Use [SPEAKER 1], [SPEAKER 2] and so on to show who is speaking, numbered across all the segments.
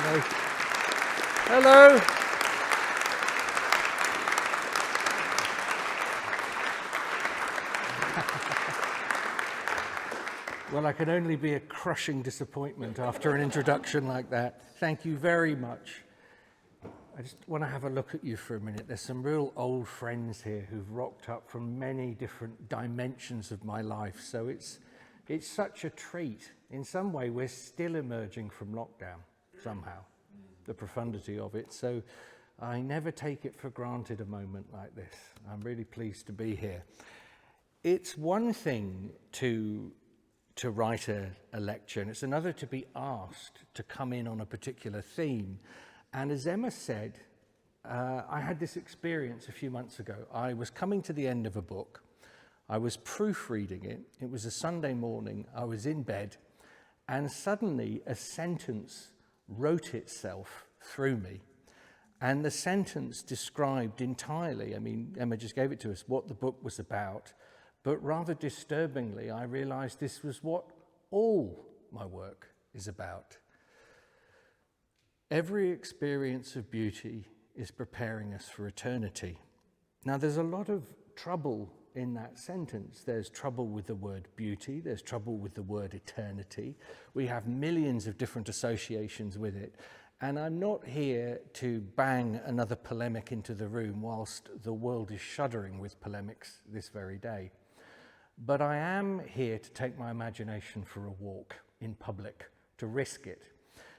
[SPEAKER 1] No. Hello. Well, I can only be a crushing disappointment after an introduction like that. Thank you very much. I just want to have a look at you for a minute. There's some real old friends here who've rocked up from many different dimensions of my life. So it's such a treat. In some way, we're still emerging from lockdown somehow, the profundity of it. So I never take it for granted a moment like this. I'm really pleased to be here. It's one thing to write a lecture, and it's another to be asked to come in on a particular theme. And as Emma said, I had this experience a few months ago. I was coming to the end of a book. I was proofreading it. It was a Sunday morning. I was in bed, and suddenly a sentence wrote itself through me. And the sentence described entirely, I mean, Emma just gave it to us, what the book was about. But rather disturbingly, I realized this was what all my work is about. Every experience of beauty is preparing us for eternity. Now, there's a lot of trouble in that sentence. There's trouble with the word beauty. There's trouble with the word eternity. We have millions of different associations with it. And I'm not here to bang another polemic into the room whilst the world is shuddering with polemics this very day. But I am here to take my imagination for a walk in public, to risk it.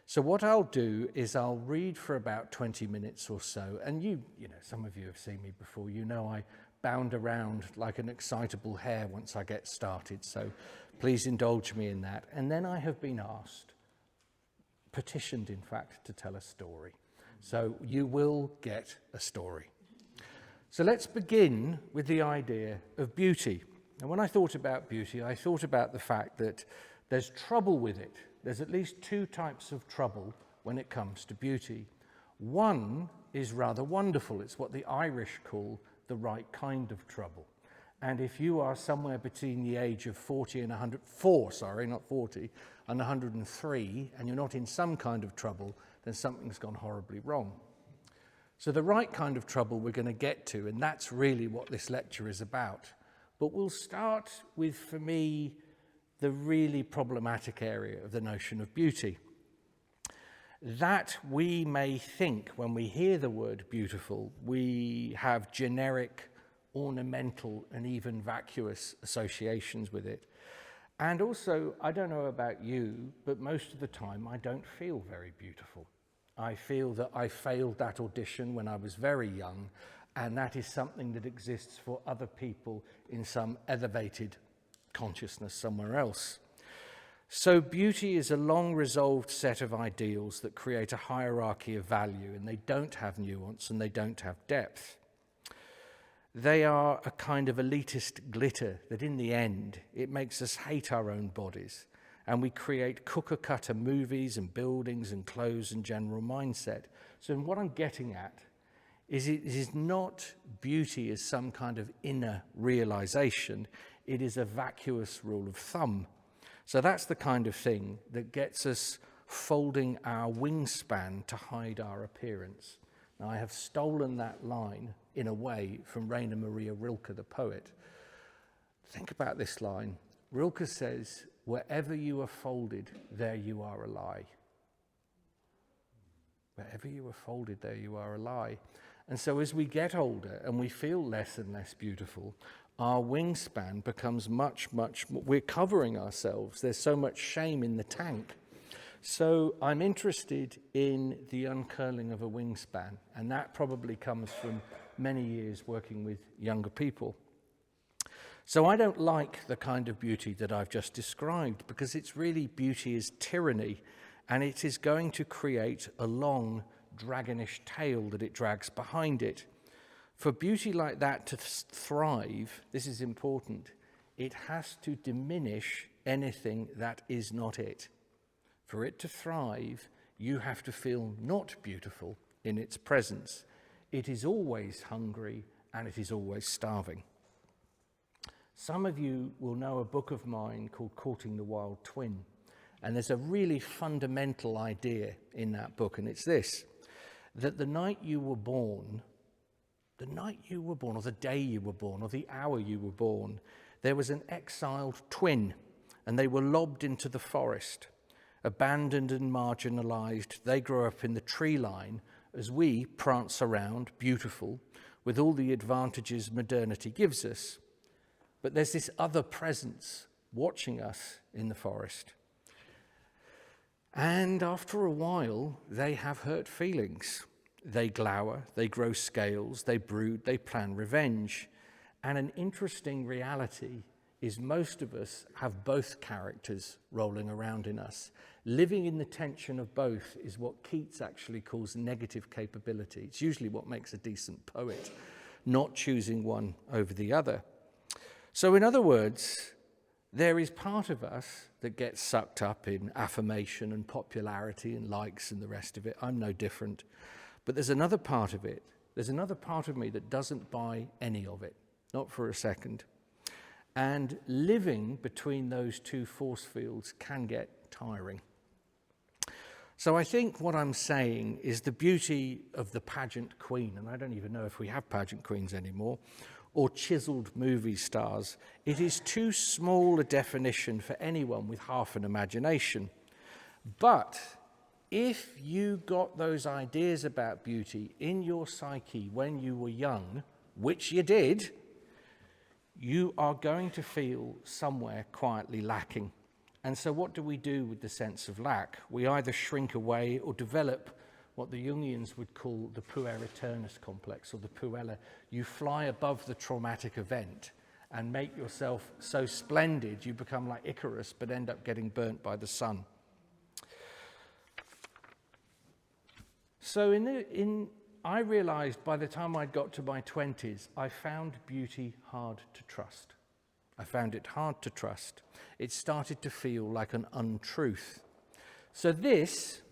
[SPEAKER 1] So what I'll do is I'll read for about 20 minutes or so. And you know, some of you have seen me before. You know I bound around like an excitable hare once I get started. So please indulge me in that. And then I have been asked, petitioned in fact, to tell a story. So you will get a story. So let's begin with the idea of beauty. And when I thought about beauty, I thought about the fact that there's trouble with it. There's at least two types of trouble when it comes to beauty. One is rather wonderful. It's what the Irish call the right kind of trouble. And if you are somewhere between the age of 40 and 103, and you're not in some kind of trouble, then something's gone horribly wrong. So the right kind of trouble we're going to get to, and that's really what this lecture is about. But we'll start with, for me, the really problematic area of the notion of beauty. That we may think, when we hear the word beautiful, we have generic, ornamental, and even vacuous associations with it. And also, I don't know about you, but most of the time I don't feel very beautiful. I feel that I failed that audition when I was very young, and that is something that exists for other people in some elevated consciousness somewhere else. So beauty is a long-resolved set of ideals that create a hierarchy of value, and they don't have nuance and they don't have depth. They are a kind of elitist glitter that in the end, it makes us hate our own bodies, and we create cooker-cutter movies and buildings and clothes and general mindset. So what I'm getting at is it is not beauty as some kind of inner realization. It is a vacuous rule of thumb. So that's the kind of thing that gets us folding our wingspan to hide our appearance. Now, I have stolen that line, in a way, from Rainer Maria Rilke, the poet. Think about this line. Rilke says, "Wherever you are folded, there you are a lie." Wherever you are folded, there you are a lie. And so as we get older and we feel less and less beautiful, our wingspan becomes much more, we're covering ourselves. There's so much shame in the tank. So I'm interested in the uncurling of a wingspan, and that probably comes from many years working with younger people. So I don't like the kind of beauty that I've just described, because it's really beauty is tyranny, and it is going to create a long, dragonish tail that it drags behind it. For beauty like that to thrive, this is important, it has to diminish anything that is not it. For it to thrive, you have to feel not beautiful in its presence. It is always hungry and it is always starving. Some of you will know a book of mine called Courting the Wild Twin. And there's a really fundamental idea in that book, and it's this, that the night you were born, or the day you were born, or the hour you were born, there was an exiled twin, and they were lobbed into the forest. Abandoned and marginalized, they grow up in the tree line as we prance around, beautiful, with all the advantages modernity gives us. But there's this other presence watching us in the forest. And after a while, they have hurt feelings. They glower, they grow scales, they brood, they plan revenge. And an interesting reality is most of us have both characters rolling around in us. Living in the tension of both is what Keats actually calls negative capability. It's usually what makes a decent poet, not choosing one over the other. So in other words, there is part of us that gets sucked up in affirmation and popularity and likes and the rest of it. I'm no different. But there's another part of it. There's another part of me that doesn't buy any of it, not for a second. And living between those two force fields can get tiring. So I think what I'm saying is the beauty of the pageant queen, and I don't even know if we have pageant queens anymore, or chiseled movie stars, it is too small a definition for anyone with half an imagination. But if you got those ideas about beauty in your psyche when you were young, which you did, you are going to feel somewhere quietly lacking. And so what do we do with the sense of lack? We either shrink away or develop what the Jungians would call the puer aeternus complex, or the puella. You fly above the traumatic event and make yourself so splendid you become like Icarus but end up getting burnt by the sun. So I realized by the time I got to my 20s, I found beauty hard to trust. I found it hard to trust. It started to feel like an untruth. So this,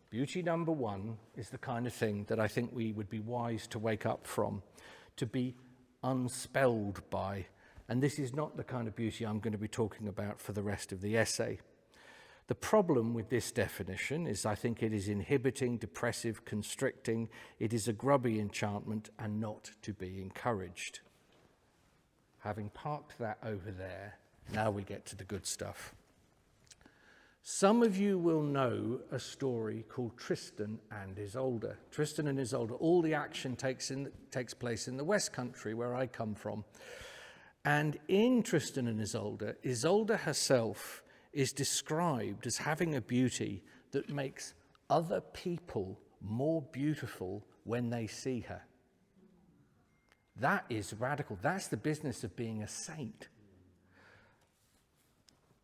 [SPEAKER 1] beauty number one, is the kind of thing that I think we would be wise to wake up from, to be unspelled by. And this is not the kind of beauty I'm going to be talking about for the rest of the essay. The problem with this definition is I think it is inhibiting, depressive, constricting. It is a grubby enchantment and not to be encouraged. Having parked that over there, now we get to the good stuff. Some of you will know a story called Tristan and Isolde. Tristan and Isolde, all the action takes place in the West Country, where I come from. And in Tristan and Isolde, Isolde herself is described as having a beauty that makes other people more beautiful when they see her. That is radical. That's the business of being a saint.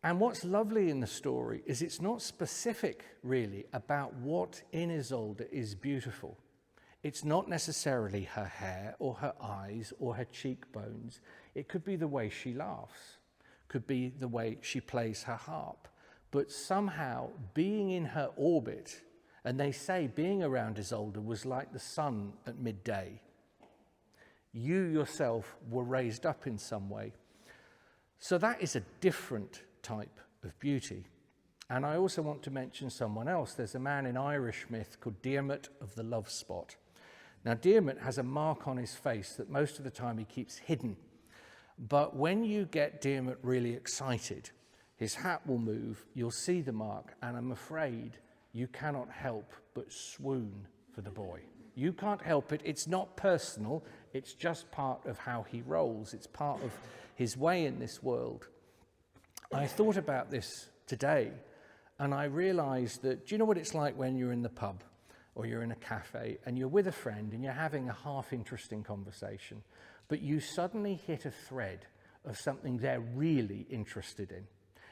[SPEAKER 1] And what's lovely in the story is it's not specific, really, about what in Isolde is beautiful. It's not necessarily her hair or her eyes or her cheekbones. It could be the way she laughs, could be the way she plays her harp. But somehow, being in her orbit, and they say being around Isolde was like the sun at midday. You yourself were raised up in some way. So that is a different type of beauty. And I also want to mention someone else. There's a man in Irish myth called Diarmait of the Love Spot. Now, Diarmait has a mark on his face that most of the time he keeps hidden. But when you get Diarmait really excited, his hat will move, you'll see the mark, and I'm afraid you cannot help but swoon for the boy. You can't help it. It's not personal. It's just part of how he rolls. It's part of his way in this world. I thought about this today, and I realized that, do you know what it's like when you're in the pub or you're in a cafe and you're with a friend and you're having a half-interesting conversation, but you suddenly hit a thread of something they're really interested in.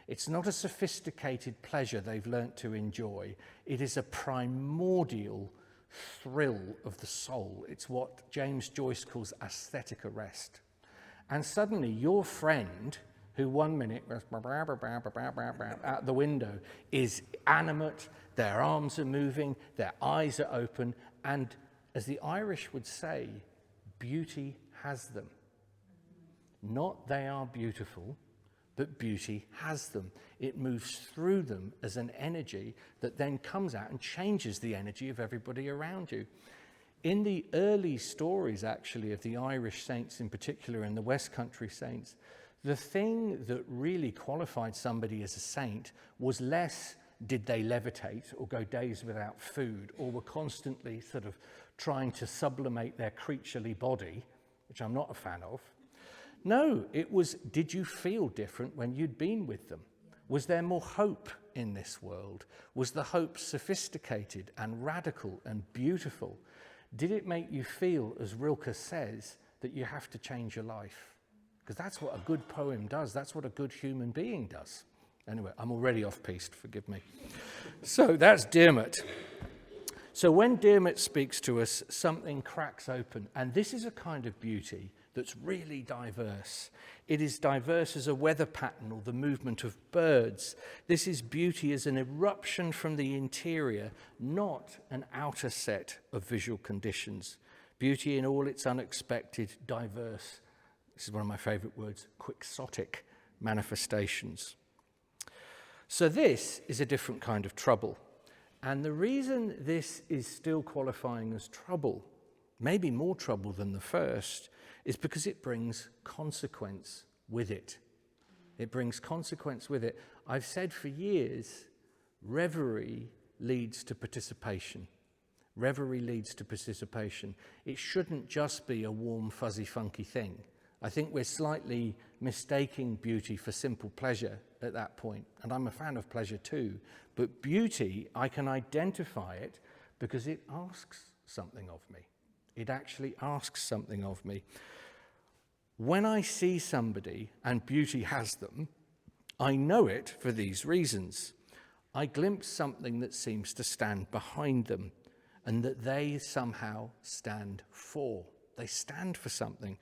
[SPEAKER 1] It's not a sophisticated pleasure they've learnt to enjoy. It is a primordial thrill of the soul. It's what James Joyce calls aesthetic arrest. And suddenly your friend, who 1 minute goes out the window, is animate, their arms are moving, their eyes are open, and as the Irish would say, beauty has them. Not they are beautiful, but beauty has them. It moves through them as an energy that then comes out and changes the energy of everybody around you. In the early stories, actually, of the Irish saints in particular and the West Country saints, the thing that really qualified somebody as a saint was less did they levitate or go days without food or were constantly sort of trying to sublimate their creaturely body, which I'm not a fan of. No, it was, did you feel different when you'd been with them? Was there more hope in this world? Was the hope sophisticated and radical and beautiful? Did it make you feel, as Rilke says, that you have to change your life? Because that's what a good poem does. That's what a good human being does. Anyway, I'm already off-piste, forgive me. So that's Dermot. So when Dermot speaks to us, something cracks open. And this is a kind of beauty that's really diverse. It is diverse as a weather pattern or the movement of birds. This is beauty as an eruption from the interior, not an outer set of visual conditions. Beauty in all its unexpected, diverse, this is one of my favorite words, quixotic manifestations. So this is a different kind of trouble. And the reason this is still qualifying as trouble, maybe more trouble than the first, is because it brings consequence with it. It brings consequence with it. I've said for years, reverie leads to participation. Reverie leads to participation. It shouldn't just be a warm, fuzzy, funky thing. I think we're slightly mistaking beauty for simple pleasure at that point. And I'm a fan of pleasure too. But beauty, I can identify it because it asks something of me. It actually asks something of me. When I see somebody and beauty has them, I know it for these reasons. I glimpse something that seems to stand behind them and that they somehow stand for. They stand for something.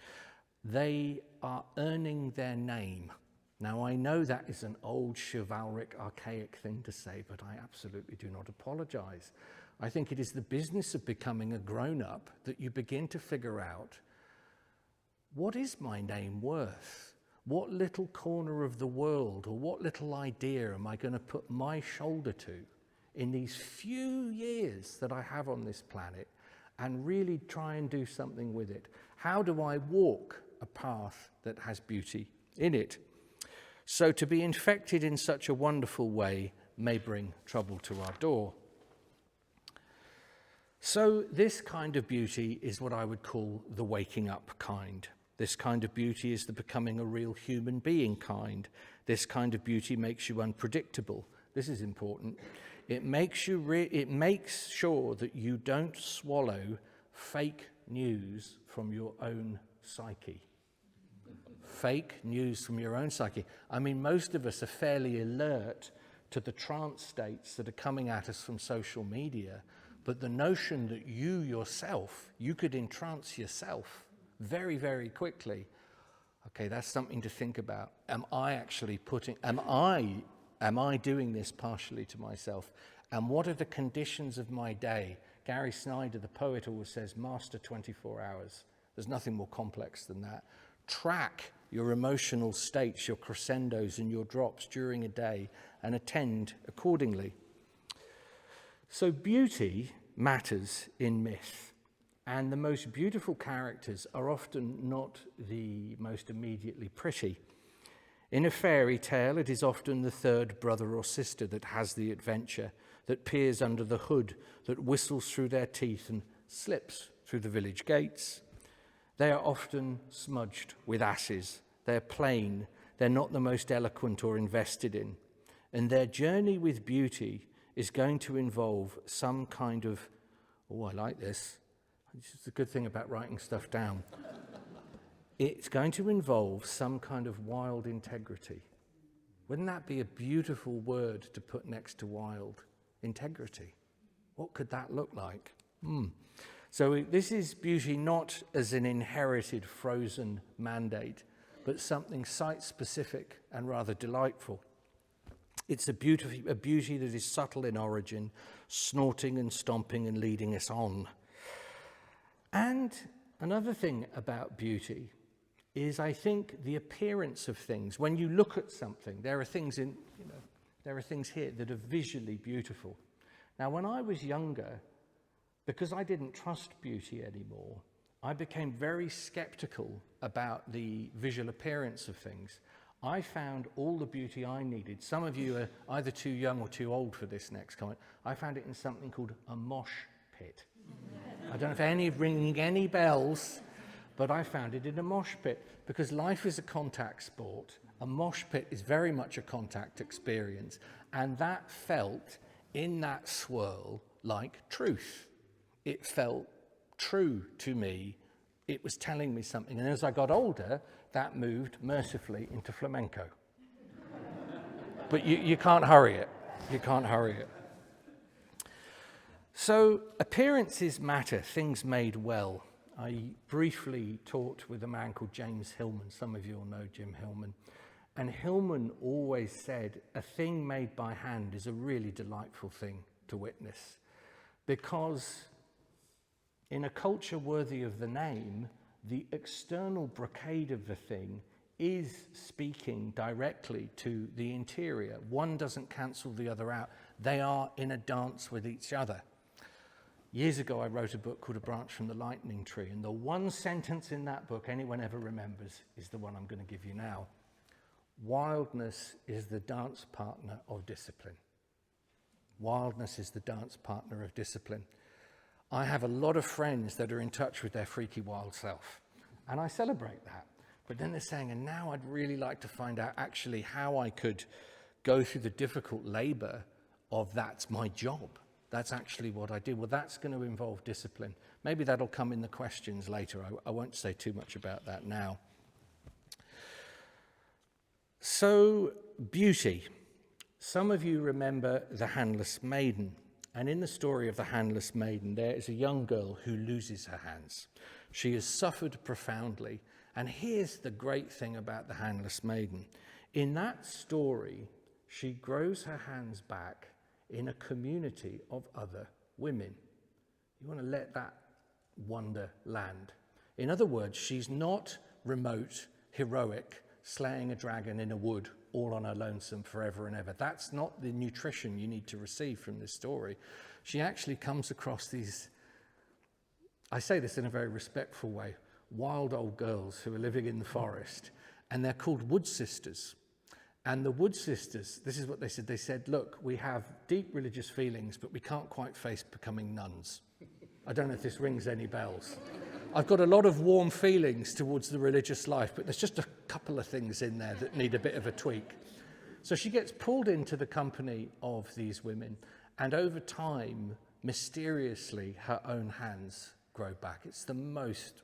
[SPEAKER 1] They are earning their name. Now, I know that is an old, chivalric, archaic thing to say, but I absolutely do not apologize. I think it is the business of becoming a grown-up that you begin to figure out, what is my name worth? What little corner of the world or what little idea am I going to put my shoulder to in these few years that I have on this planet and really try and do something with it? How do I walk a path that has beauty in it? So to be infected in such a wonderful way may bring trouble to our door. So this kind of beauty is what I would call the waking up kind. This kind of beauty is the becoming a real human being kind. This kind of beauty makes you unpredictable. This is important. It makes sure that you don't swallow fake news from your own psyche. Fake news from your own psyche. I mean, most of us are fairly alert to the trance states that are coming at us from social media, but the notion that you could entrance yourself very, very quickly, okay, that's something to think about. Am I doing this partially to myself? And what are the conditions of my day? Gary Snyder, the poet, always says, master 24 hours. There's nothing more complex than that. Track your emotional states, your crescendos and your drops during a day and attend accordingly. So beauty matters in myth. And the most beautiful characters are often not the most immediately pretty. In a fairy tale, it is often the third brother or sister that has the adventure, that peers under the hood, that whistles through their teeth and slips through the village gates. They are often smudged with ashes. They're plain. They're not the most eloquent or invested in. And their journey with beauty is going to involve some kind of, oh, I like this. This is the good thing about writing stuff down. It's going to involve some kind of wild integrity. Wouldn't that be a beautiful word to put next to wild? Integrity. What could that look like? So this is beauty not as an inherited frozen mandate, but something site-specific and rather delightful. It's a beauty that is subtle in origin, snorting and stomping and leading us on. And another thing about beauty is, I think, the appearance of things. When you look at something, there are things there are things here that are visually beautiful. Now, when I was younger, because I didn't trust beauty anymore, I became very skeptical about the visual appearance of things. I found all the beauty I needed. Some of you are either too young or too old for this next comment. I found it in something called a mosh pit. I don't know if ringing any bells, but I found it in a mosh pit. Because life is a contact sport, a mosh pit is very much a contact experience, and that felt, in that swirl, like truth. It felt true to me. It was telling me something. And as I got older, that moved mercifully into flamenco. But you can't hurry it. You can't hurry it. So appearances matter, things made well. I briefly talked with a man called James Hillman. Some of you will know Jim Hillman. And Hillman always said, a thing made by hand is a really delightful thing to witness. Because in a culture worthy of the name, the external brocade of the thing is speaking directly to the interior. One doesn't cancel the other out. They are in a dance with each other. Years ago, I wrote a book called A Branch from the Lightning Tree, and the one sentence in that book anyone ever remembers is the one I'm going to give you now. Wildness is the dance partner of discipline. Wildness is the dance partner of discipline. I have a lot of friends that are in touch with their freaky wild self, and I celebrate that. But then they're saying, and now I'd really like to find out actually how I could go through the difficult labor of that's my job. That's actually what I do. Well, that's going to involve discipline. Maybe that'll come in the questions later. I won't say too much about that now. So, beauty. Some of you remember the handless maiden. And in the story of the handless maiden, there is a young girl who loses her hands. She has suffered profoundly. And here's the great thing about the handless maiden. In that story, she grows her hands back in a community of other women. You want to let that wonder land. In other words, she's not remote, heroic, slaying a dragon in a wood, all on her lonesome forever and ever. That's not the nutrition you need to receive from this story. She actually comes across these, I say this in a very respectful way, wild old girls who are living in the forest, and they're called wood sisters. And the Wood Sisters, this is what they said. They said, look, we have deep religious feelings, but we can't quite face becoming nuns. I don't know if this rings any bells. I've got a lot of warm feelings towards the religious life, but there's just a couple of things in there that need a bit of a tweak. So she gets pulled into the company of these women, and over time, mysteriously, her own hands grow back. It's the most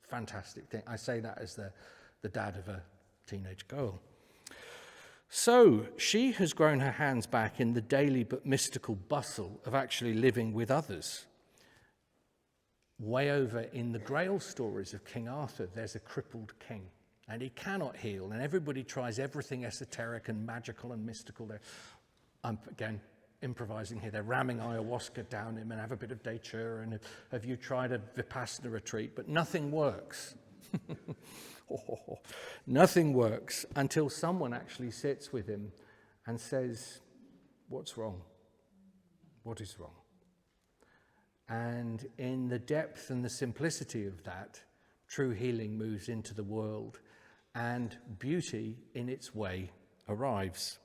[SPEAKER 1] fantastic thing. I say that as the dad of a teenage girl. So she has grown her hands back in the daily but mystical bustle of actually living with others. Way over in the Grail stories of King Arthur, there's a crippled king, and he cannot heal, and everybody tries everything esoteric and magical and mystical. I'm, again, improvising here. They're ramming ayahuasca down him and have a bit of datura, and have you tried a Vipassana retreat? But nothing works. Nothing works until someone actually sits with him and says, what's wrong? What is wrong? And in the depth and the simplicity of that, true healing moves into the world, and beauty in its way arrives.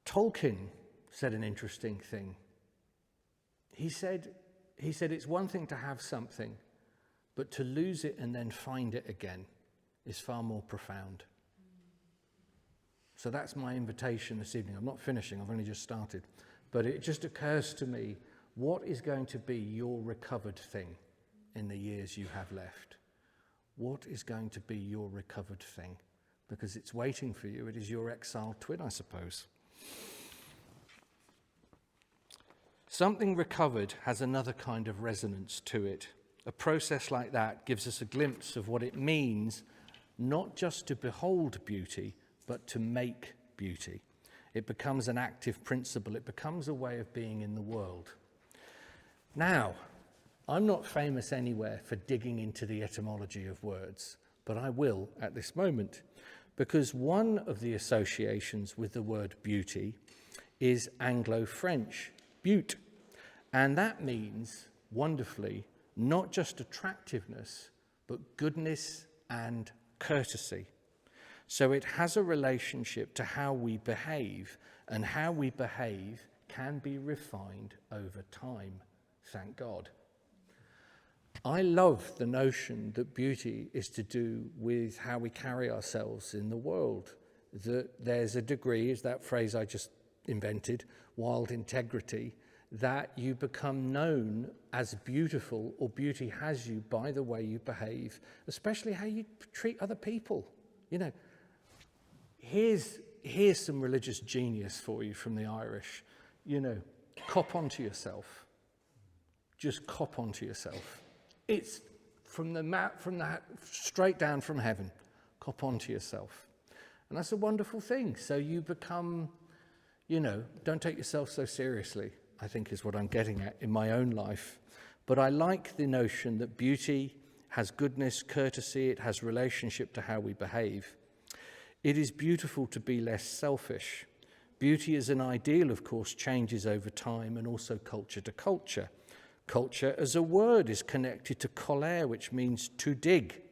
[SPEAKER 1] Tolkien said an interesting thing. He said it's one thing to have something, but to lose it and then find it again is far more profound. So that's my invitation this evening. I'm not finishing, I've only just started. But it just occurs to me, what is going to be your recovered thing in the years you have left? What is going to be your recovered thing? Because it's waiting for you. It is your exiled twin, I suppose. Something recovered has another kind of resonance to it. A process like that gives us a glimpse of what it means not just to behold beauty, but to make beauty. It becomes an active principle. It becomes a way of being in the world. Now, I'm not famous anywhere for digging into the etymology of words, but I will at this moment, because one of the associations with the word beauty is Anglo-French, beaut, and that means, wonderfully, not just attractiveness, but goodness and courtesy. So it has a relationship to how we behave, and how we behave can be refined over time, thank God. I love the notion that beauty is to do with how we carry ourselves in the world, that there's a degree, is that phrase I just invented, wild integrity, that you become known as beautiful, or beauty has you by the way you behave, especially how you treat other people. You know, here's some religious genius for you from the Irish. You know, cop onto yourself. Just cop onto yourself. It's from the straight down from heaven. Cop onto yourself. And that's a wonderful thing. So you become, you know, don't take yourself so seriously, I think is what I'm getting at in my own life. But I like the notion that beauty has goodness, courtesy, it has relationship to how we behave. It is beautiful to be less selfish. Beauty as an ideal, of course, changes over time and also culture to culture. Culture as a word is connected to coller, which means to dig.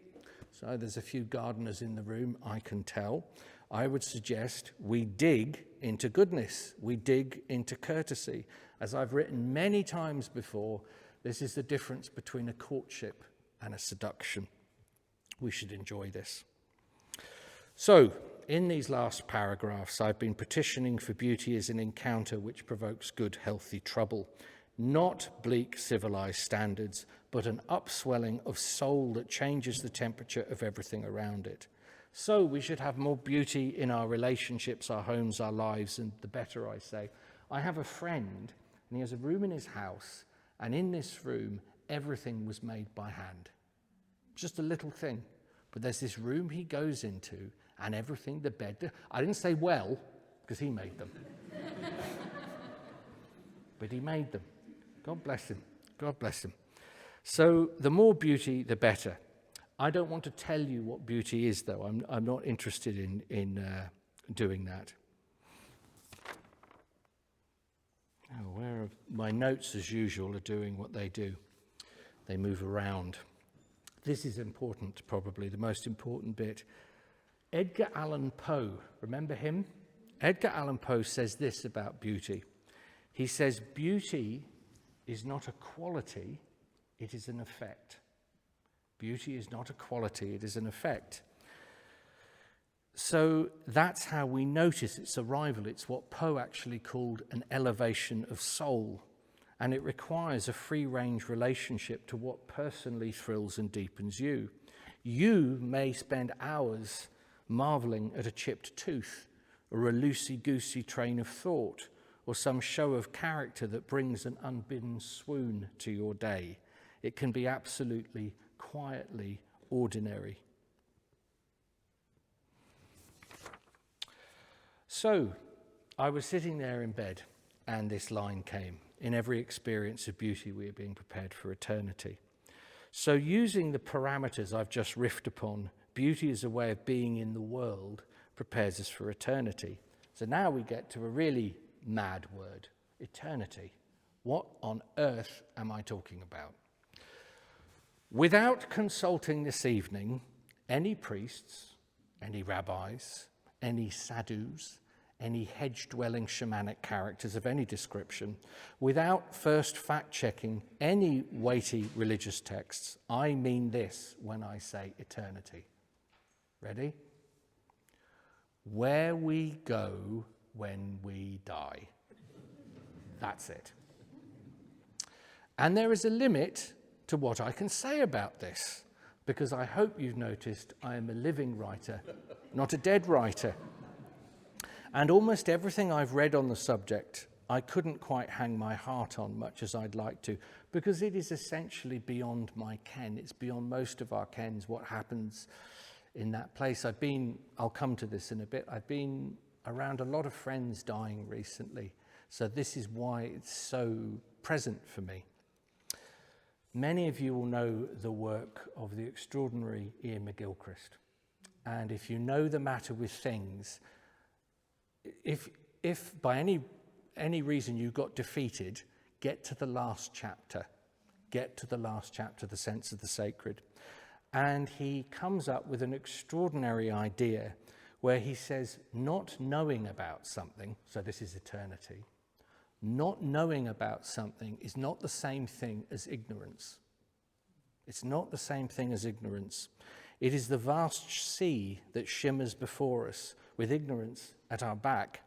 [SPEAKER 1] So there's a few gardeners in the room, I can tell. I would suggest we dig into goodness. We dig into courtesy. As I've written many times before, this is the difference between a courtship and a seduction. We should enjoy this. So, in these last paragraphs, I've been petitioning for beauty as an encounter which provokes good, healthy trouble. Not bleak civilized standards, but an upswelling of soul that changes the temperature of everything around it. So we should have more beauty in our relationships, our homes, our lives, and the better, I say. I have a friend, and he has a room in his house, and in this room, everything was made by hand. Just a little thing. But there's this room he goes into, and everything, the bed, I didn't say well, because he made them. But he made them. God bless him. God bless him. So the more beauty, the better. I don't want to tell you what beauty is, though. I'm not interested in doing that. Oh, where are my notes, as usual, are doing what they do. They move around. This is important, probably the most important bit. Edgar Allan Poe, remember him? Edgar Allan Poe says this about beauty. He says, beauty is not a quality, it is an effect. Beauty is not a quality, it is an effect. So that's how we notice its arrival. It's what Poe actually called an elevation of soul. And it requires a free-range relationship to what personally thrills and deepens you. You may spend hours marveling at a chipped tooth, or a loosey-goosey train of thought, or some show of character that brings an unbidden swoon to your day. It can be absolutely, quietly ordinary. So, I was sitting there in bed, and this line came. In every experience of beauty, we are being prepared for eternity. So, using the parameters I've just riffed upon, beauty as a way of being in the world prepares us for eternity. So now we get to a really mad word, eternity. What on earth am I talking about? Without consulting this evening any priests, any rabbis, any sadhus, any hedge-dwelling shamanic characters of any description, without first fact-checking any weighty religious texts, I mean this when I say eternity. Ready? Where we go when we die. That's it. And there is a limit to what I can say about this, because I hope you've noticed I am a living writer, not a dead writer. And almost everything I've read on the subject, I couldn't quite hang my heart on much as I'd like to, because it is essentially beyond my ken. It's beyond most of our kens what happens in that place. I'll come to this in a bit, I've been around a lot of friends dying recently, so this is why it's so present for me. Many of you will know the work of the extraordinary Ian McGilchrist. And if you know the matter with things, if by any reason you got defeated, get to the last chapter. Get to the last chapter, The Sense of the Sacred. And he comes up with an extraordinary idea where he says not knowing about something, so this is eternity, not knowing about something is not the same thing as ignorance. It's not the same thing as ignorance. It is the vast sea that shimmers before us with ignorance at our back.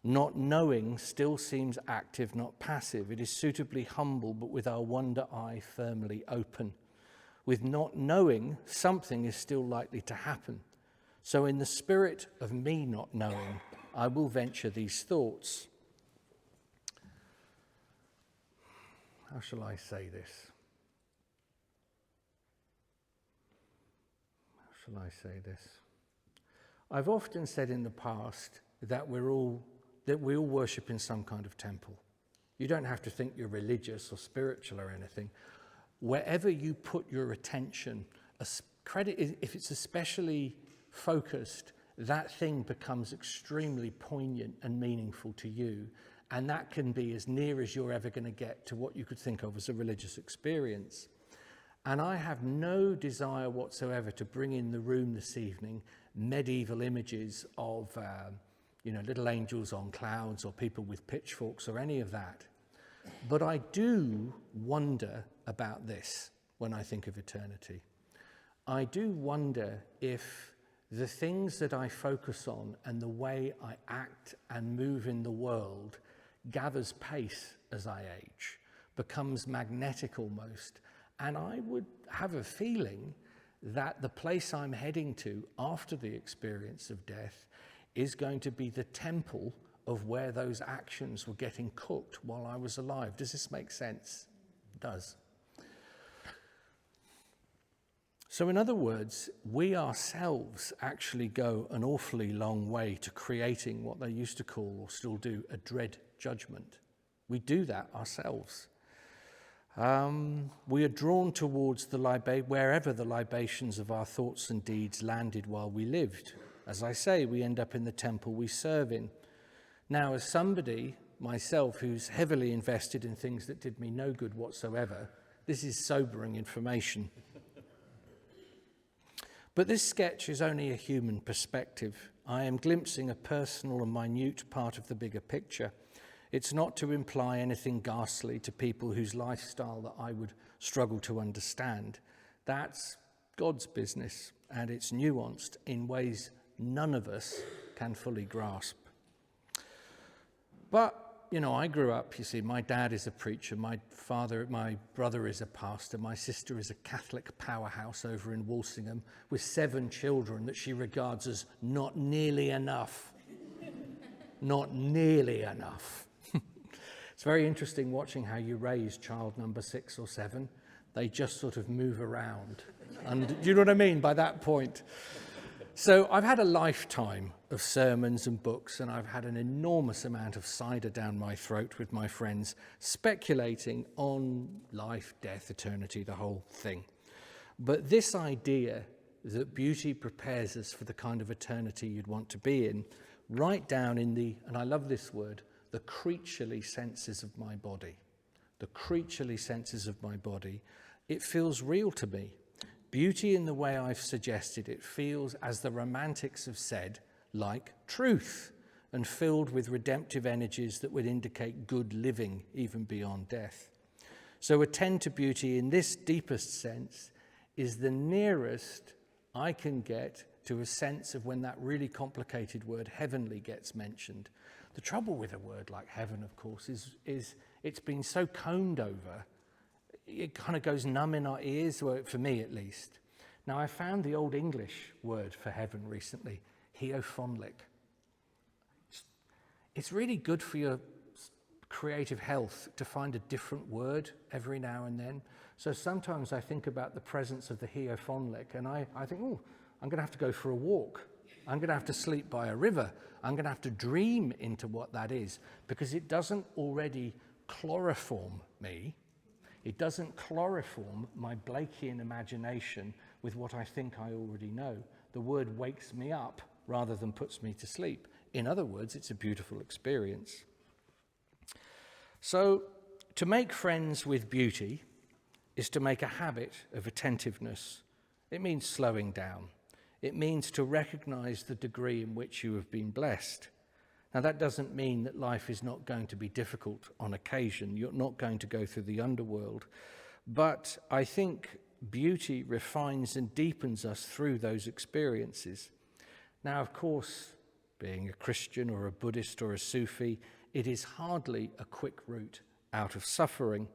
[SPEAKER 1] Not knowing still seems active, not passive. It is suitably humble, but with our wonder eye firmly open. With not knowing, something is still likely to happen. So in the spirit of me not knowing, I will venture these thoughts. How shall I say this? How shall I say this? I've often said in the past that we all worship in some kind of temple. You don't have to think you're religious or spiritual or anything. Wherever you put your attention, if it's especially focused, that thing becomes extremely poignant and meaningful to you. And that can be as near as you're ever going to get to what you could think of as a religious experience. And I have no desire whatsoever to bring in the room this evening medieval images of little angels on clouds or people with pitchforks or any of that. But I do wonder about this when I think of eternity. I do wonder if the things that I focus on and the way I act and move in the world gathers pace as I age, becomes magnetic almost. And I would have a feeling that the place I'm heading to after the experience of death is going to be the temple of where those actions were getting cooked while I was alive. Does this make sense? It does. So in other words, we ourselves actually go an awfully long way to creating what they used to call, or still do, a dread judgment. We do that ourselves. We are drawn towards wherever the libations of our thoughts and deeds landed while we lived. As I say, we end up in the temple we serve in. Now, as somebody, myself, who's heavily invested in things that did me no good whatsoever, this is sobering information. But this sketch is only a human perspective. I am glimpsing a personal and minute part of the bigger picture. It's not to imply anything ghastly to people whose lifestyle that I would struggle to understand. That's God's business, and it's nuanced in ways none of us can fully grasp. But, I grew up, my dad is a preacher, my brother is a pastor, my sister is a Catholic powerhouse over in Walsingham with 7 children that she regards as not nearly enough. Not nearly enough. It's very interesting watching how you raise child number 6 or 7. They just sort of move around. And do you know what I mean by that point? So I've had a lifetime of sermons and books, and I've had an enormous amount of cider down my throat with my friends, speculating on life, death, eternity, the whole thing. But this idea that beauty prepares us for the kind of eternity you'd want to be in, right down in and I love this word, the creaturely senses of my body. The creaturely senses of my body. It feels real to me. Beauty in the way I've suggested it feels, as the romantics have said, like truth, and filled with redemptive energies that would indicate good living even beyond death. So attend to beauty in this deepest sense is the nearest I can get to a sense of when that really complicated word heavenly gets mentioned. The trouble with a word like heaven, of course, is it's been so coned over, it kind of goes numb in our ears, for me at least. Now, I found the Old English word for heaven recently, heophonic. It's really good for your creative health to find a different word every now and then. So sometimes I think about the presence of the heophonic, and I think, I'm going to have to go for a walk. I'm going to have to sleep by a river. I'm going to have to dream into what that is, because it doesn't already chloroform me. It doesn't chloroform my Blakean imagination with what I think I already know. The word wakes me up rather than puts me to sleep. In other words, it's a beautiful experience. So, to make friends with beauty is to make a habit of attentiveness. It means slowing down. It means to recognize the degree in which you have been blessed. Now, that doesn't mean that life is not going to be difficult on occasion. You're not going to go through the underworld. But I think beauty refines and deepens us through those experiences. Now, of course, being a Christian or a Buddhist or a Sufi, it is hardly a quick route out of suffering.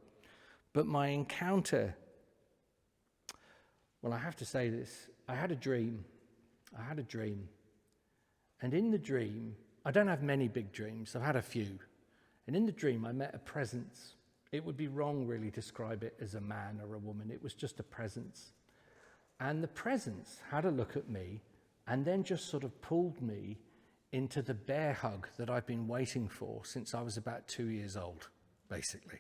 [SPEAKER 1] But my encounter, well, I have to say this. I had a dream. And in the dream, I don't have many big dreams. I've had a few. And in the dream, I met a presence. It would be wrong, really, to describe it as a man or a woman. It was just a presence. And the presence had a look at me and then just sort of pulled me into the bear hug that I've been waiting for since I was about 2 years old, basically.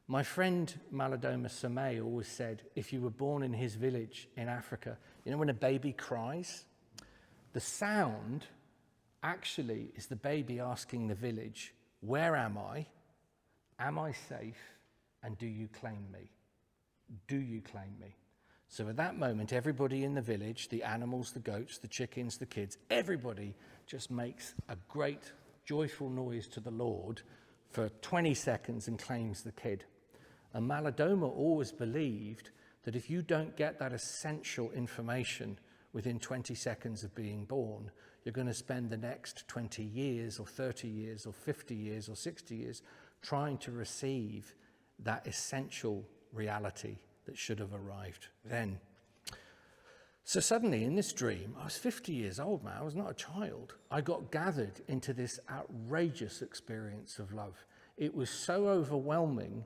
[SPEAKER 1] My friend Malidoma Somé always said, if you were born in his village in Africa, you know when a baby cries? The sound actually is the baby asking the village, where am I? Am I safe? And do you claim me? Do you claim me? So at that moment, everybody in the village, the animals, the goats, the chickens, the kids, everybody just makes a great joyful noise to the Lord for 20 seconds and claims the kid. And Malidoma always believed that if you don't get that essential information within 20 seconds of being born, you're going to spend the next 20 years or 30 years or 50 years or 60 years trying to receive that essential reality that should have arrived then. So suddenly in this dream, I was 50 years old, man. I was not a child. I got gathered into this outrageous experience of love. It was so overwhelming,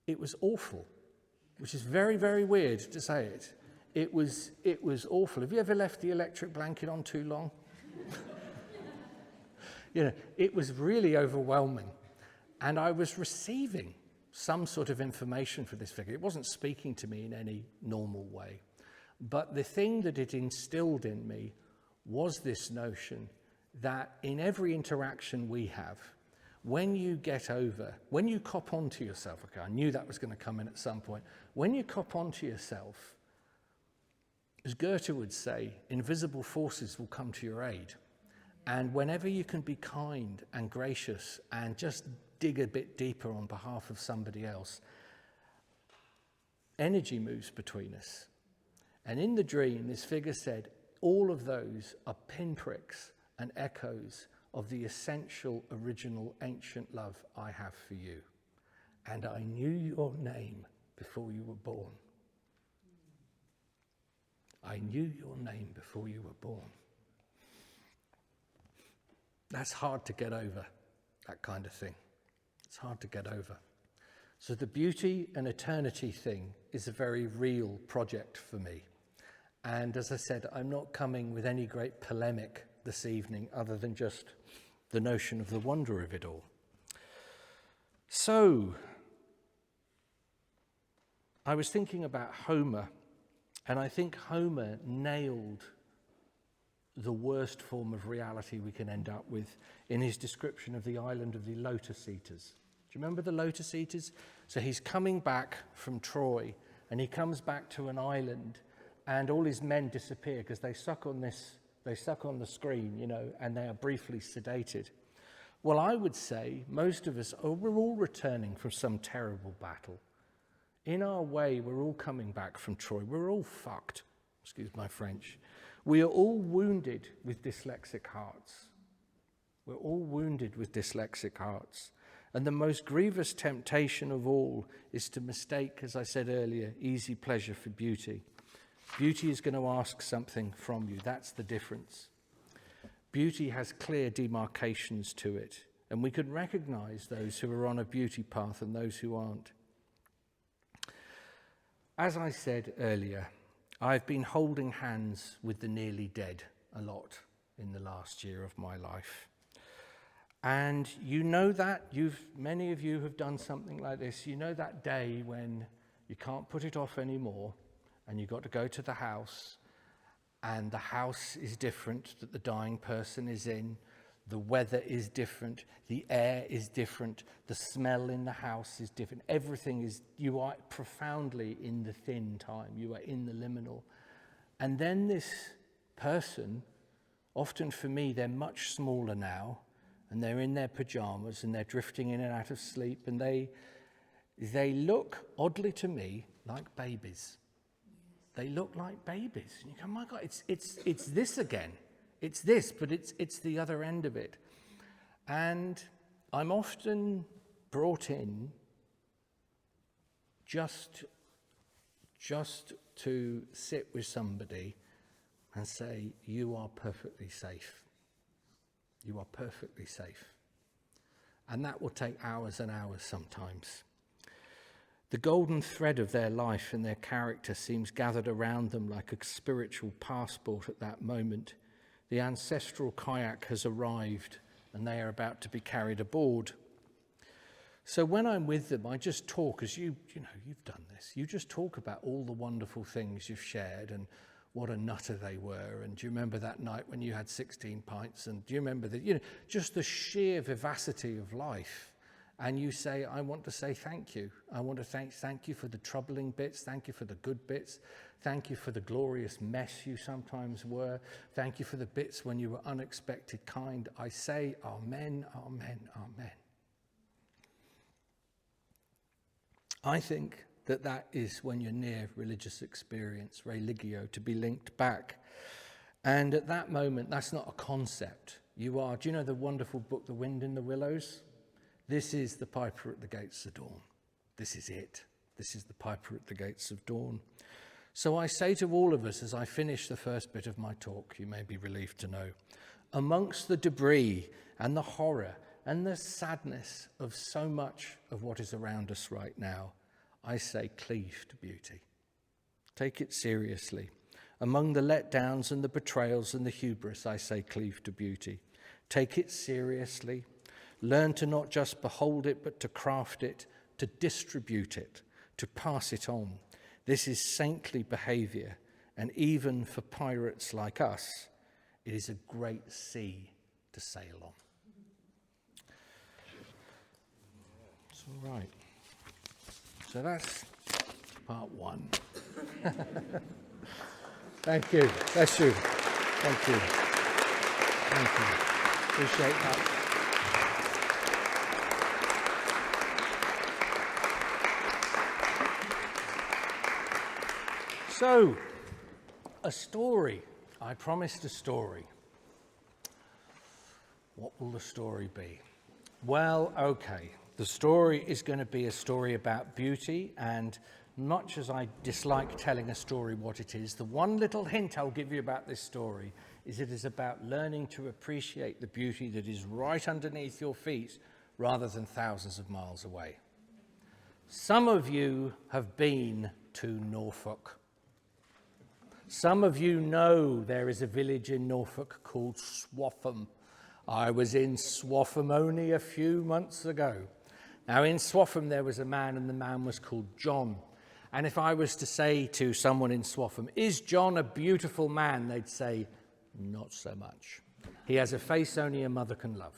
[SPEAKER 1] it was awful, which is very, very weird to say it. It was awful. Have you ever left the electric blanket on too long? You know, it was really overwhelming. And I was receiving some sort of information for this figure. It wasn't speaking to me in any normal way. But the thing that it instilled in me was this notion that in every interaction we have, when you cop onto yourself, okay, I knew that was going to come in at some point. When you cop onto yourself, as Goethe would say, invisible forces will come to your aid. And whenever you can be kind and gracious and just dig a bit deeper on behalf of somebody else, energy moves between us. And in the dream, this figure said, all of those are pinpricks and echoes of the essential, original, ancient love I have for you. And I knew your name before you were born. I knew your name before you were born. That's hard to get over, that kind of thing. It's hard to get over. So the beauty and eternity thing is a very real project for me. And as I said, I'm not coming with any great polemic this evening other than just the notion of the wonder of it all. So, I was thinking about Homer, and I think Homer nailed the worst form of reality we can end up with in his description of the island of the Lotus Eaters. Do you remember the Lotus Eaters? So he's coming back from Troy, and he comes back to an island, and all his men disappear because they suck on the screen, you know, and they are briefly sedated. Well, I would say most of us, we're all returning from some terrible battle. In our way, we're all coming back from Troy. We're all fucked, excuse my French. We are all wounded with dyslexic hearts. We're all wounded with dyslexic hearts. And the most grievous temptation of all is to mistake, as I said earlier, easy pleasure for beauty. Beauty is going to ask something from you. That's the difference. Beauty has clear demarcations to it, and we can recognize those who are on a beauty path and those who aren't. As I said earlier, I've been holding hands with the nearly dead a lot in the last year of my life. And you know that, many of you have done something like this. You know that day when you can't put it off anymore and you've got to go to the house, and the house is different that the dying person is in. The weather is different, the air is different, the smell in the house is different. Everything is, you are profoundly in the thin time, you are in the liminal. And then this person, often for me, they're much smaller now, and they're in their pajamas and they're drifting in and out of sleep, and they look, oddly to me, like babies. They look like babies. And you go, my God, it's this again. It's this, but it's the other end of it. And I'm often brought in just to sit with somebody and say, you are perfectly safe. You are perfectly safe. And that will take hours and hours sometimes. The golden thread of their life and their character seems gathered around them like a spiritual passport at that moment. The ancestral kayak has arrived and they are about to be carried aboard. So when I'm with them, I just talk, as you've done this. You just talk about all the wonderful things you've shared and what a nutter they were. And do you remember that night when you had 16 pints? And do you remember just the sheer vivacity of life? And you say, I want to say thank you. I want to thank you for the troubling bits. Thank you for the good bits. Thank you for the glorious mess you sometimes were. Thank you for the bits when you were unexpected kind. I say amen, amen, amen. I think that is when you're near religious experience, religio, to be linked back. And at that moment, that's not a concept. You are, do you know the wonderful book, The Wind in the Willows? This is the piper at the gates of dawn. This is it. This is the piper at the gates of dawn. So I say to all of us as I finish the first bit of my talk, you may be relieved to know, amongst the debris and the horror and the sadness of so much of what is around us right now, I say cleave to beauty. Take it seriously. Among the letdowns and the betrayals and the hubris, I say cleave to beauty. Take it seriously. Learn to not just behold it, but to craft it, to distribute it, to pass it on. This is saintly behavior, and even for pirates like us, it is a great sea to sail on. It's all right. So that's part one. Thank you. Bless you. Thank you. Thank you. Appreciate that. So, a story. I promised a story. What will the story be? Well, okay. The story is going to be a story about beauty, and much as I dislike telling a story what it is, the one little hint I'll give you about this story is it is about learning to appreciate the beauty that is right underneath your feet rather than thousands of miles away. Some of you have been to Norfolk. Some of you know there is a village in Norfolk called Swaffham. I was in Swaffham only a few months ago. Now in Swaffham there was a man, and the man was called John. And if I was to say to someone in Swaffham, is John a beautiful man? They'd say, not so much. He has a face only a mother can love.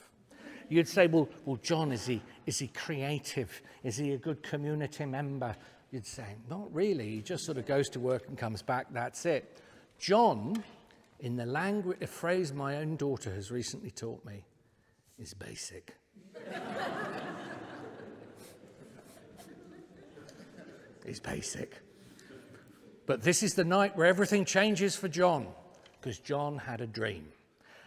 [SPEAKER 1] You'd say, well, John, is he creative? Is he a good community member? You'd say, not really. He just sort of goes to work and comes back. That's it. John, in the language, a phrase my own daughter has recently taught me, is basic. He's basic. But this is the night where everything changes for John, because John had a dream.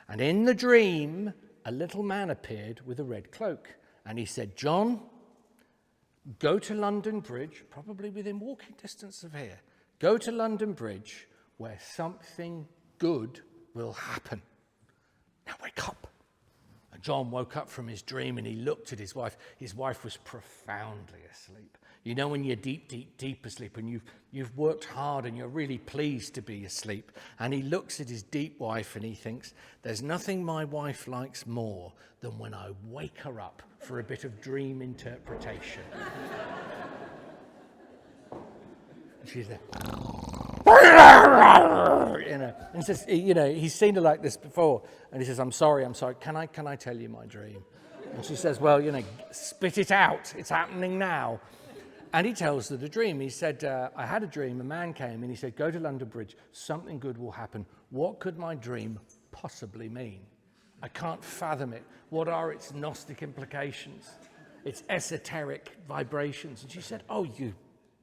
[SPEAKER 1] And in the dream, a little man appeared with a red cloak. And he said, John, go to London Bridge, probably within walking distance of here. Go to London Bridge where something good will happen. Now wake up. John woke up from his dream and he looked at his wife. His wife was profoundly asleep. You know when you're deep asleep and you've worked hard and you're really pleased to be asleep. And he looks at his deep wife and he thinks, there's nothing my wife likes more than when I wake her up for a bit of dream interpretation. She's there. And he says, he's seen her like this before. And he says, I'm sorry, can I tell you my dream? And she says, well, spit it out. It's happening now. And he tells her the dream. He said, I had a dream. A man came and he said, go to London Bridge. Something good will happen. What could my dream possibly mean? I can't fathom it. What are its Gnostic implications? Its esoteric vibrations? And she said, oh,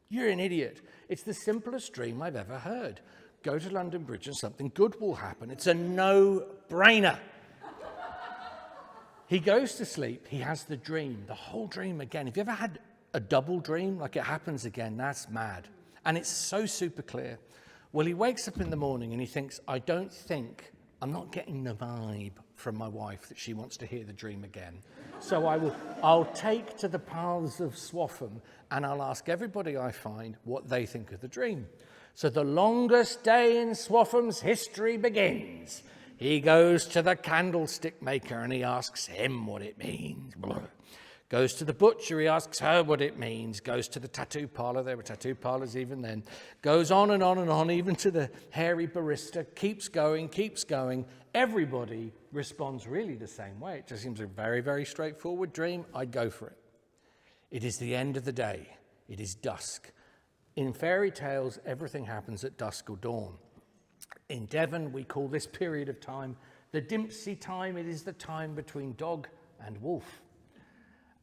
[SPEAKER 1] you're an idiot. It's the simplest dream I've ever heard. Go to London Bridge and something good will happen. It's a no-brainer. He goes to sleep. He has the dream, the whole dream again. Have you ever had a double dream? Like it happens again. That's mad. And it's so super clear. Well, he wakes up in the morning and he thinks, I'm not getting the vibe from my wife that she wants to hear the dream again. So I'll take to the paths of Swaffham and I'll ask everybody I find what they think of the dream. So the longest day in Swaffham's history begins. He goes to the candlestick maker and he asks him what it means. Goes to the butcher, he asks her what it means. Goes to the tattoo parlour, there were tattoo parlours even then. Goes on and on and on, even to the hairy barista. Keeps going. Everybody responds really the same way. It just seems a very, very straightforward dream. I'd go for it. It is the end of the day. It is dusk. In fairy tales, everything happens at dusk or dawn. In Devon, we call this period of time the Dimpsey time. It is the time between dog and wolf.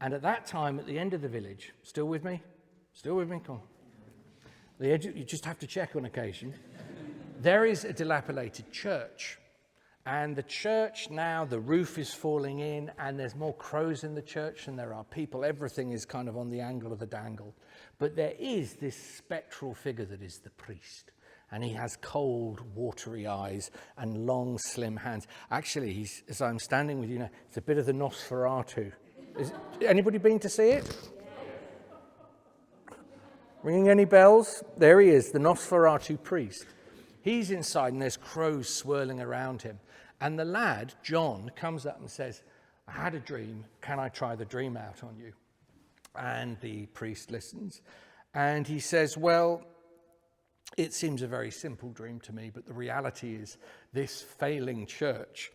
[SPEAKER 1] And at that time, at the end of the village, still with me? Come on. The edge, you just have to check on occasion. There is a dilapidated church. And the church now, the roof is falling in, and there's more crows in the church than there are people. Everything is kind of on the angle of the dangle. But there is this spectral figure that is the priest. And he has cold, watery eyes and long, slim hands. Actually, as I'm standing with you now, it's a bit of the Nosferatu. Anybody been to see it? Ringing any bells? There he is, the Nosferatu priest. He's inside and there's crows swirling around him. And the lad, John, comes up and says, I had a dream. Can I try the dream out on you? And the priest listens. And he says, well, it seems a very simple dream to me, but the reality is this failing church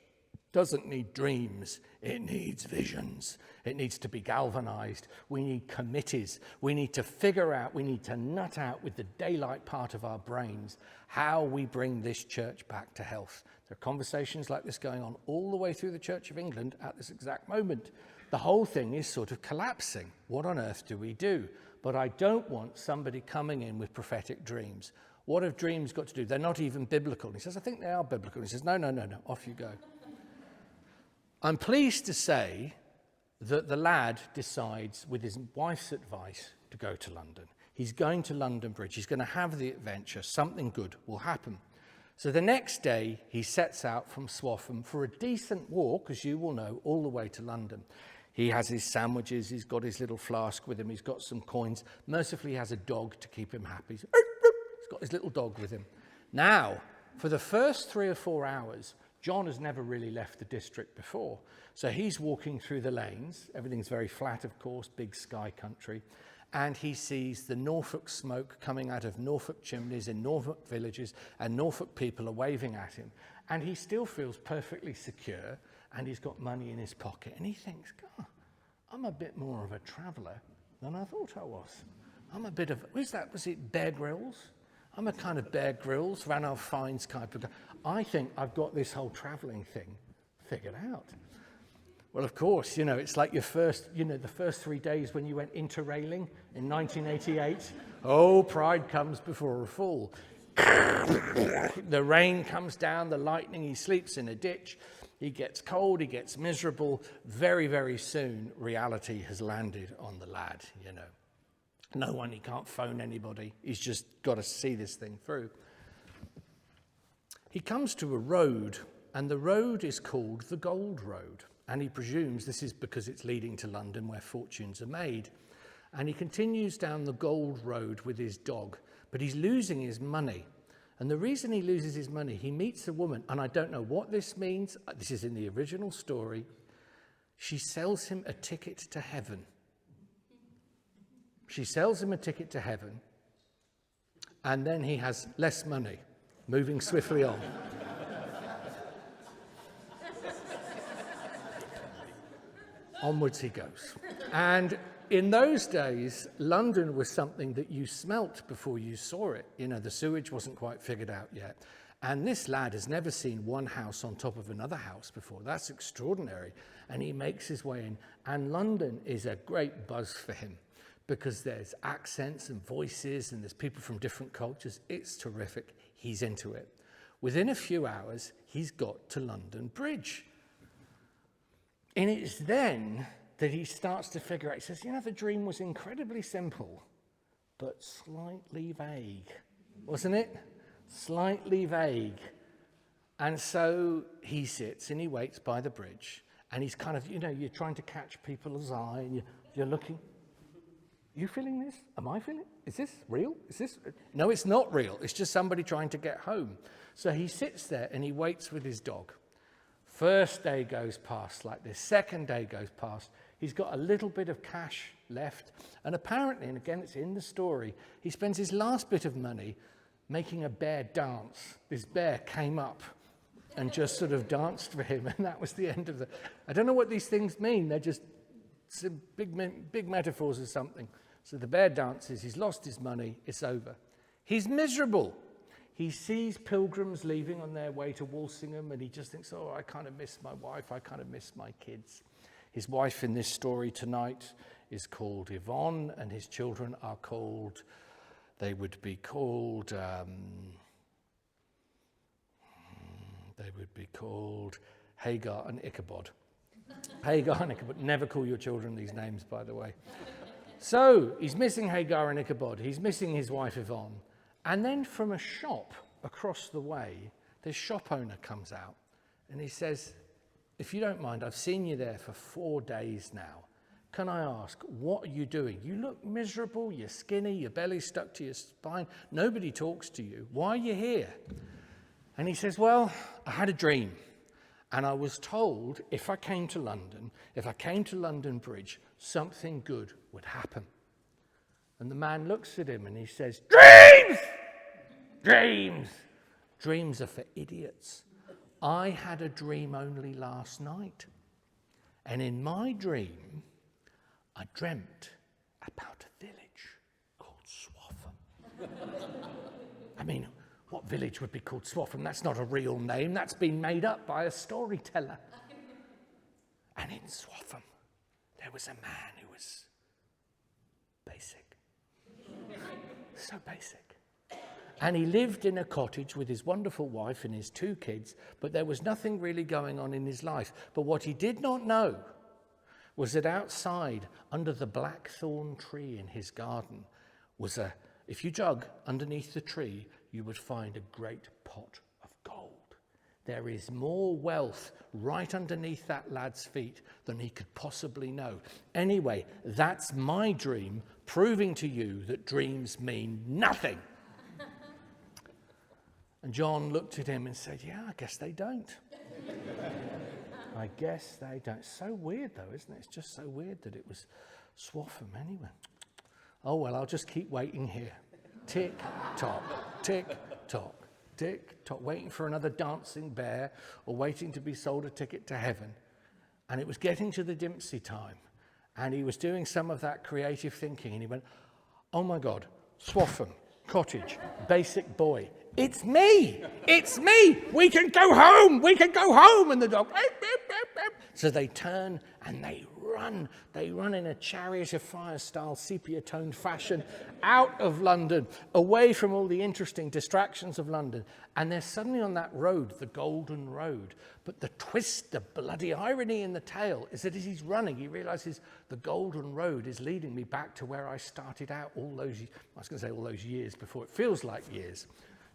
[SPEAKER 1] doesn't need dreams, it needs visions. It needs to be galvanized. We need committees. We need to figure out, we need to nut out with the daylight part of our brains how we bring this church back to health. There are conversations like this going on all the way through the Church of England at this exact moment. The whole thing is sort of collapsing. What on earth do we do? But I don't want somebody coming in with prophetic dreams. What have dreams got to do? They're not even biblical. And he says, I think they are biblical. And he says, no, off you go. I'm pleased to say that the lad decides, with his wife's advice, to go to London. He's going to London Bridge. He's going to have the adventure. Something good will happen. So the next day, he sets out from Swaffham for a decent walk, as you will know, all the way to London. He has his sandwiches. He's got his little flask with him. He's got some coins. Mercifully, he has a dog to keep him happy. He's got his little dog with him. Now, for the first 3 or 4 hours, John has never really left the district before. So he's walking through the lanes. Everything's very flat, of course, big sky country. And he sees the Norfolk smoke coming out of Norfolk chimneys in Norfolk villages, and Norfolk people are waving at him. And he still feels perfectly secure, and he's got money in his pocket. And he thinks, God, I'm a bit more of a traveller than I thought I was. I'm a bit of, was it Bear Grylls? I'm a kind of Bear Grylls, Ranulph Fiennes type of guy. I think I've got this whole travelling thing figured out. Well, of course, it's like your first, the first 3 days when you went interrailing in 1988. Oh, pride comes before a fall. The rain comes down, the lightning, he sleeps in a ditch. He gets cold, he gets miserable. Very, very soon, reality has landed on the lad, No one, he can't phone anybody. He's just got to see this thing through. He comes to a road, and the road is called the Gold Road. and he presumes this is because it's leading to London where fortunes are made. And he continues down the Gold Road with his dog, but he's losing his money. And the reason he loses his money, he meets a woman, and I don't know what this means. This is in the original story. She sells him a ticket to heaven. She sells him a ticket to heaven, and then he has less money, moving swiftly on. Onwards he goes. And in those days, London was something that you smelt before you saw it. You know, the sewage wasn't quite figured out yet. And this lad has never seen one house on top of another house before. That's extraordinary. And he makes his way in. And London is a great buzz for him because there's accents and voices and there's people from different cultures. It's terrific. He's into it. Within a few hours, he's got to London Bridge. And it's then that he starts to figure out, he says, you know, the dream was incredibly simple, but slightly vague, wasn't it? Slightly vague. And so he sits and he waits by the bridge, and he's kind of, you know, you're trying to catch people's eye, and you're looking, you feeling this? Am I feeling it? Is this real? Is this? No, it's not real. It's just somebody trying to get home. So he sits there and he waits with his dog. First day goes past like this. Second day goes past. He's got a little bit of cash left. And apparently, and again, it's in the story, he spends his last bit of money making a bear dance. This bear came up and just sort of danced for him. And that was the end of the... I don't know what these things mean. They're just some big metaphors or something. So the bear dances. He's lost his money. It's over. He's miserable. He sees pilgrims leaving on their way to Walsingham, and he just thinks, oh, I kind of miss my wife. I kind of miss my kids. His wife in this story tonight is called Yvonne, and his children are called, they would be called Hagar and Ichabod. Hagar and Ichabod. Never call your children these names, by the way. So he's missing Hagar and Ichabod. He's missing his wife Yvonne. And then from a shop across the way, the shop owner comes out and he says, if you don't mind, I've seen you there for 4 days now. Can I ask, what are you doing? You look miserable, you're skinny, your belly's stuck to your spine. Nobody talks to you. Why are you here? And he says, well, I had a dream. And I was told if I came to London Bridge, something good would happen. And the man looks at him and he says, dreams! Dreams! Dreams are for idiots. I had a dream only last night. And in my dream, I dreamt about a village called Swaffham. I mean, what village would be called Swaffham? That's not a real name. That's been made up by a storyteller. And in Swaffham, there was a man who was basic. So basic. And he lived in a cottage with his wonderful wife and his 2 kids, but there was nothing really going on in his life. But what he did not know was that outside, under the blackthorn tree in his garden, was if you dug underneath the tree, you would find a great pot of gold. There is more wealth right underneath that lad's feet than he could possibly know. Anyway, that's my dream, proving to you that dreams mean nothing. And John looked at him and said, yeah, I guess they don't. I guess they don't. So weird, though, isn't it? It's just so weird that it was Swaffham anyway. Oh, well, I'll just keep waiting here. Tick, tock, tick, tock, tick, tock, waiting for another dancing bear or waiting to be sold a ticket to heaven. And it was getting to the Dempsey time. And he was doing some of that creative thinking. And he went, oh, my God, Swaffham, cottage, basic boy. It's me! It's me! We can go home! We can go home! And the dog... So they turn and they run. They run in a chariot of fire style, sepia-toned fashion out of London, away from all the interesting distractions of London. And they're suddenly on that road, the Golden Road. But the twist, the bloody irony in the tale is that as he's running, he realizes the Golden Road is leading me back to where I started out all those years before. It feels like years.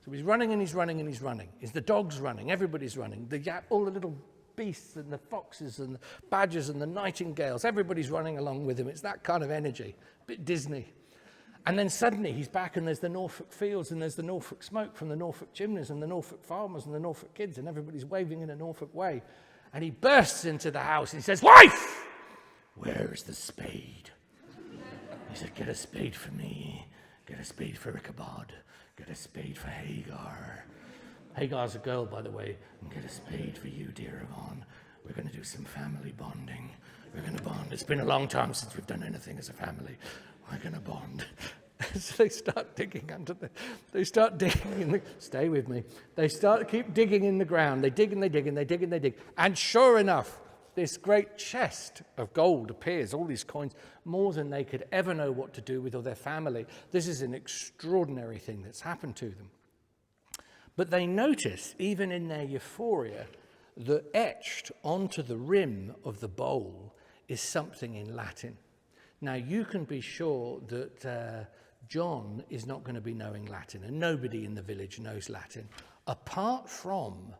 [SPEAKER 1] So he's running and he's running and he's running. The dog's running, everybody's running. All the little beasts and the foxes and the badgers and the nightingales. Everybody's running along with him. It's that kind of energy, a bit Disney. And then suddenly he's back and there's the Norfolk fields and there's the Norfolk smoke from the Norfolk chimneys and the Norfolk farmers and the Norfolk kids, and everybody's waving in a Norfolk way. And he bursts into the house and he says, "Wife, where's the spade?" He said, "Get a spade for me. Get a spade for Ichabod. Get a spade for Hagar. Hagar's a girl, by the way. And get a spade for you, dear Yvonne. We're going to do some family bonding. We're going to bond. It's been a long time since we've done anything as a family. We're going to bond." So they start digging stay with me. They keep digging in the ground. They dig and they dig and they dig and they dig. And sure enough, this great chest of gold appears, all these coins, more than they could ever know what to do with, or their family. This is an extraordinary thing that's happened to them. But they notice, even in their euphoria, that etched onto the rim of the bowl is something in Latin. Now, you can be sure that John is not going to be knowing Latin, and nobody in the village knows Latin, apart from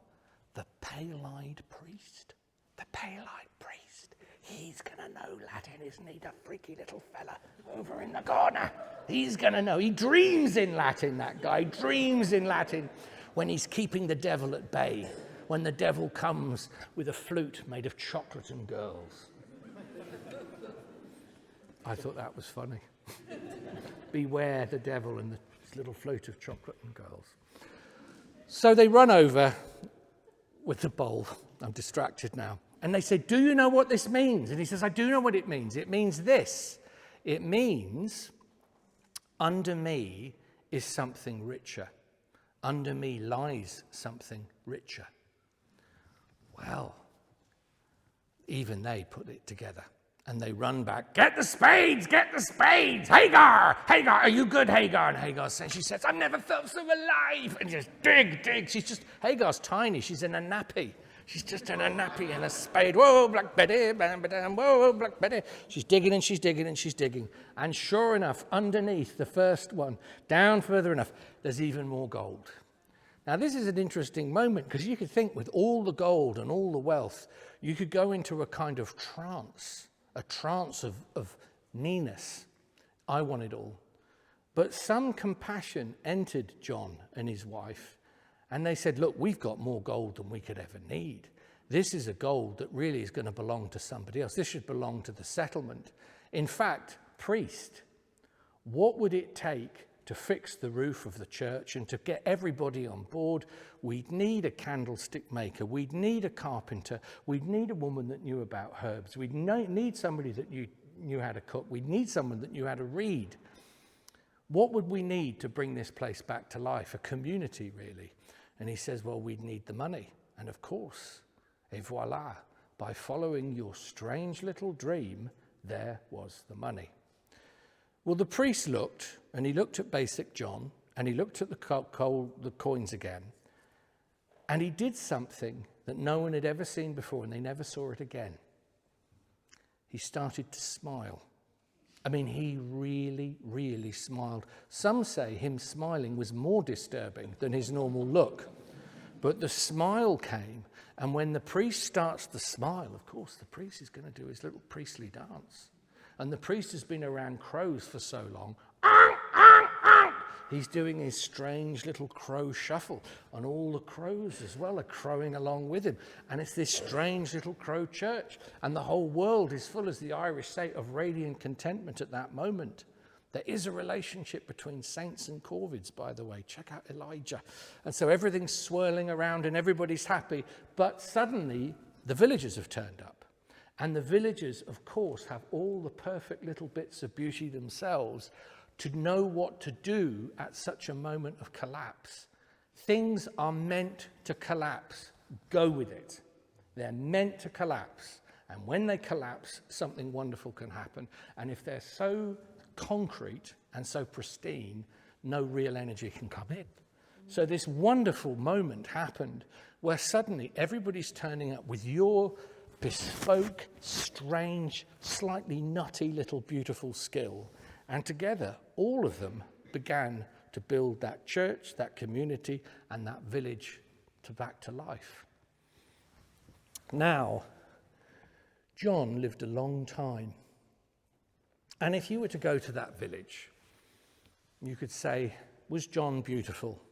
[SPEAKER 1] the pale-eyed priest. The pale-eyed priest. He's going to know Latin, isn't he? The freaky little fella over in the corner. He's going to know. He dreams in Latin, that guy. Dreams in Latin when he's keeping the devil at bay, when the devil comes with a flute made of chocolate and girls. I thought that was funny. Beware the devil and this little flute of chocolate and girls. So they run over with the bowl. I'm distracted now. And they say, "Do you know what this means?" And he says, "I do know what it means. It means this. It means under me is something richer. Under me lies something richer." Well, even they put it together. And they run back, "Get the spades, get the spades! Hagar, Hagar, are you good, Hagar?" And Hagar says, "I've never felt so alive." And just dig. Hagar's tiny, she's in a nappy. She's just in a nappy and a spade. Whoa, Black Betty, bam, bam, whoa, Black Betty. She's digging and she's digging and she's digging. And sure enough, underneath the first one, down further enough, there's even more gold. Now, this is an interesting moment, because you could think with all the gold and all the wealth, you could go into a kind of trance. A trance of nearness. I want it all. But some compassion entered John and his wife, and they said, "Look, we've got more gold than we could ever need. This is a gold that really is going to belong to somebody else. This should belong to the settlement. In fact, priest, what would it take to fix the roof of the church and to get everybody on board? We'd need a candlestick maker. We'd need a carpenter. We'd need a woman that knew about herbs. We'd need somebody that knew how to cook. We'd need someone that knew how to read. What would we need to bring this place back to life? A community, really." And he says, "Well, we'd need the money." And of course, et voila, by following your strange little dream, there was the money. Well, the priest looked, and he looked at basic John, and he looked at the coins again, and he did something that no one had ever seen before, and they never saw it again. He started to smile. I mean, he really, really smiled. Some say him smiling was more disturbing than his normal look. But the smile came, and when the priest starts to smile, of course, the priest is going to do his little priestly dance. And the priest has been around crows for so long. He's doing his strange little crow shuffle, and all the crows as well are crowing along with him. And it's this strange little crow church, and the whole world is full, as the Irish say, of radiant contentment at that moment. There is a relationship between saints and corvids, by the way. Check out Elijah. And so everything's swirling around and everybody's happy. But suddenly, the villagers have turned up. And the villagers, of course, have all the perfect little bits of beauty themselves to know what to do at such a moment of collapse. Things are meant to collapse. Go with it. They're meant to collapse. And when they collapse, something wonderful can happen. And if they're so concrete and so pristine, no real energy can come in. So this wonderful moment happened where suddenly everybody's turning up with your bespoke, strange, slightly nutty little beautiful skill. And together, all of them began to build that church, that community, and that village back to life. Now, John lived a long time. And if you were to go to that village, you could say, was John beautiful?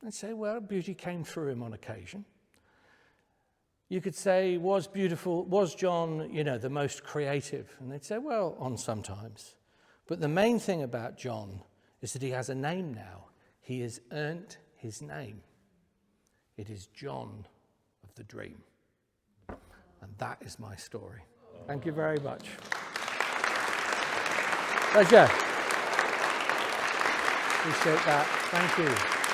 [SPEAKER 1] And say, well, beauty came through him on occasion. You could say, was John, the most creative? And they'd say, well, on sometimes. But the main thing about John is that he has a name now. He has earned his name. It is John of the Dream. And that is my story. Thank you very much. Pleasure. Appreciate that. Thank you.